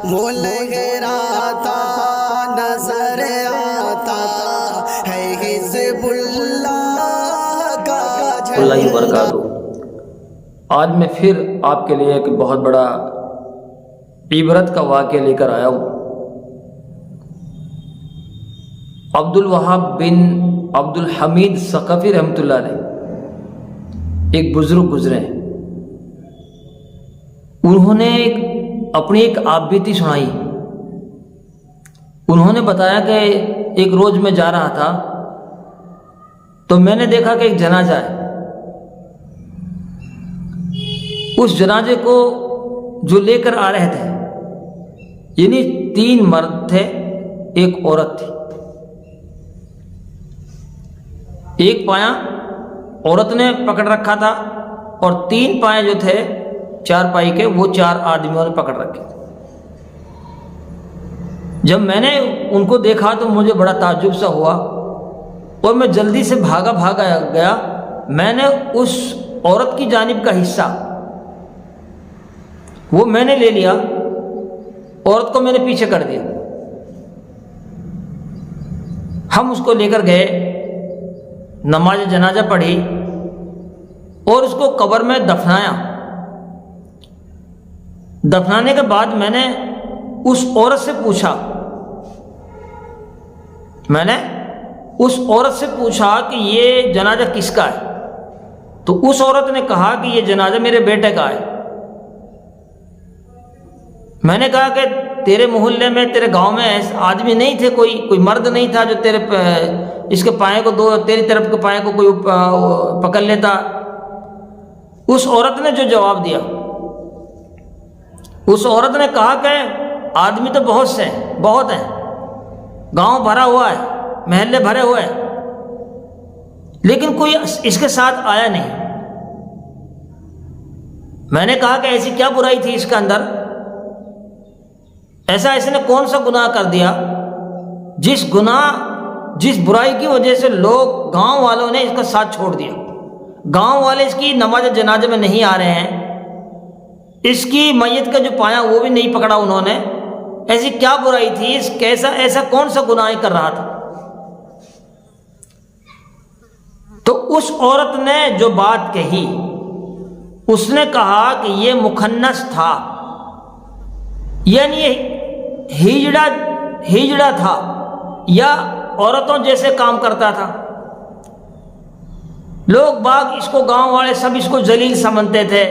وہ لہراتا نظر آتا ہے حزب اللہ کا جھنڈا۔ اللہ وبرکاتہ۔ آج میں پھر آپ کے لیے ایک بہت بڑا عبرت کا واقعہ لے کر آیا ہوں۔ عبد الوہاب بن عبد الحمید ثقفی رحمۃ اللہ علیہ ایک بزرگ گزرے ہیں۔ انہوں نے اپنی ایک آپ بیتی سنائی۔ انہوں نے بتایا کہ ایک روز میں جا رہا تھا تو میں نے دیکھا کہ ایک جنازہ ہے۔ اس جنازے کو جو لے کر آ رہے تھے، یعنی 3 مرد تھے، ایک عورت تھی۔ ایک پایا عورت نے پکڑ رکھا تھا اور 3 پائے جو تھے 4 پائی کے، وہ 4 آدمیوں نے پکڑ رکھے تھے۔ جب میں نے ان کو دیکھا تو مجھے بڑا تعجب سا ہوا اور میں جلدی سے بھاگا گیا۔ میں نے اس عورت کی جانب کا حصہ وہ میں نے لے لیا، عورت کو میں نے پیچھے کر دیا۔ ہم اس کو لے کر گئے، نماز جنازہ پڑھی اور اس کو قبر میں دفنایا۔ دفنانے کے بعد میں نے اس عورت سے پوچھا کہ یہ جنازہ کس کا ہے؟ تو اس عورت نے کہا کہ یہ جنازہ میرے بیٹے کا ہے۔ میں نے کہا کہ تیرے محلے میں، تیرے گاؤں میں ایسے آدمی نہیں تھے، کوئی مرد نہیں تھا جو تیرے اس کے پائے کو تیری طرف کے پائے کو کوئی پکڑ لیتا؟ اس عورت نے جو جواب دیا، اس عورت نے کہا کہ آدمی تو بہت ہیں، گاؤں بھرا ہوا ہے، محلے بھرے ہوئے ہیں، لیکن کوئی اس کے ساتھ آیا نہیں۔ میں نے کہا کہ ایسی کیا برائی تھی اس کے اندر؟ ایسا اس نے کون سا گناہ کر دیا جس برائی کی وجہ سے لوگ گاؤں والوں نے اس کا ساتھ چھوڑ دیا؟ گاؤں والے اس کی نماز جنازے میں نہیں آ رہے ہیں، اس کی میت کا جو پایا وہ بھی نہیں پکڑا انہوں نے۔ ایسی کیا برائی تھی؟ ایسا کون سا گناہ کر رہا تھا؟ تو اس عورت نے جو بات کہی، اس نے کہا کہ یہ مخنث تھا، یعنی ہجڑا تھا یا عورتوں جیسے کام کرتا تھا۔ لوگ باغ اس کو، گاؤں والے سب اس کو ذلیل سمجھتے تھے،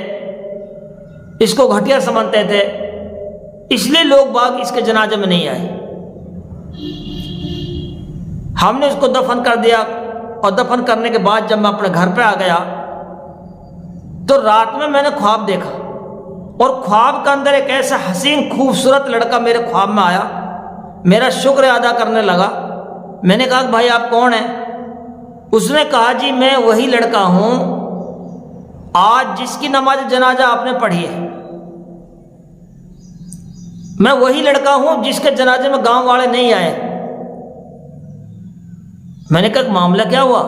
اس کو گھٹیا سمجھتے تھے، اس لیے لوگ باغ اس کے جنازے میں نہیں آئے۔ ہم نے اس کو دفن کر دیا اور دفن کرنے کے بعد جب میں اپنے گھر پہ آ گیا تو رات میں نے خواب دیکھا، اور خواب کے اندر ایک ایسا حسین خوبصورت لڑکا میرے خواب میں آیا، میرا شکر ادا کرنے لگا۔ میں نے کہا کہ بھائی آپ کون ہیں؟ اس نے کہا جی میں وہی لڑکا ہوں آج جس کی نماز جنازہ آپ نے پڑھی ہے، میں وہی لڑکا ہوں جس کے جنازے میں گاؤں والے نہیں آئے۔ میں نے کہا معاملہ کیا ہوا؟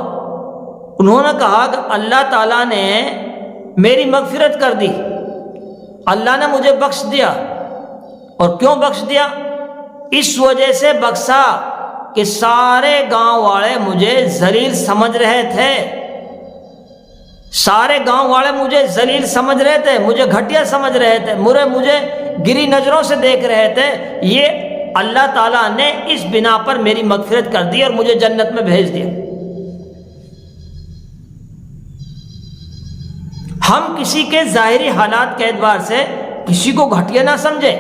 انہوں نے کہا کہ اللہ تعالیٰ نے میری مغفرت کر دی، اللہ نے مجھے بخش دیا۔ اور کیوں بخش دیا؟ اس وجہ سے بخشا کہ سارے گاؤں والے مجھے ذلیل سمجھ رہے تھے، سارے گاؤں والے مجھے ذلیل سمجھ رہے تھے، مجھے گھٹیا سمجھ رہے تھے، مجھے گری نظروں سے دیکھ رہے تھے۔ یہ اللہ تعالیٰ نے اس بنا پر میری مغفرت کر دی اور مجھے جنت میں بھیج دیا۔ ہم کسی کے ظاہری حالات کے اعتبار سے کسی کو گھٹیا نہ سمجھے،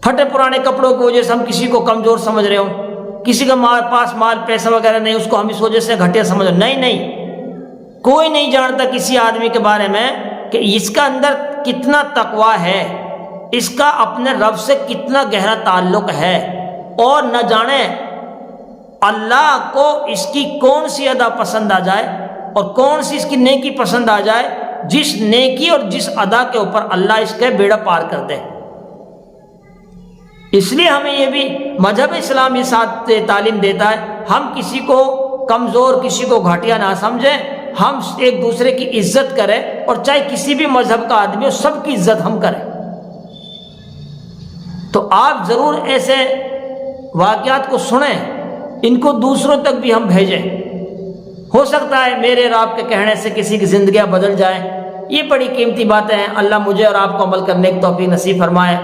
پھٹے پرانے کپڑوں کی وجہ سے ہم کسی کو کمزور سمجھ رہے ہوں، کسی کے پاس مال پیسہ وغیرہ نہیں، اس کو ہم اس وجہ سے گھٹیا سمجھ رہے۔ نہیں، کوئی نہیں جانتا کسی آدمی کے بارے میں کہ اس کا اندر کتنا تقویٰ ہے، اس کا اپنے رب سے کتنا گہرا تعلق ہے، اور نہ جانے اللہ کو اس کی کون سی ادا پسند آ جائے اور کون سی اس کی نیکی پسند آ جائے، جس نیکی اور جس ادا کے اوپر اللہ اس کے بیڑا پار کر دے۔ اس لیے ہمیں یہ بھی مذہب اسلام یہ ساتھ تعلیم دیتا ہے، ہم کسی کو کمزور، کسی کو گھٹیا نہ سمجھیں، ہم ایک دوسرے کی عزت کریں، اور چاہے کسی بھی مذہب کا آدمی ہو سب کی عزت ہم کریں۔ تو آپ ضرور ایسے واقعات کو سنیں، ان کو دوسروں تک بھی ہم بھیجیں، ہو سکتا ہے میرے اور آپ کے کہنے سے کسی کی زندگیاں بدل جائیں۔ یہ بڑی قیمتی باتیں ہیں، اللہ مجھے اور آپ کو عمل کرنے کی توفیق نصیب فرمائے۔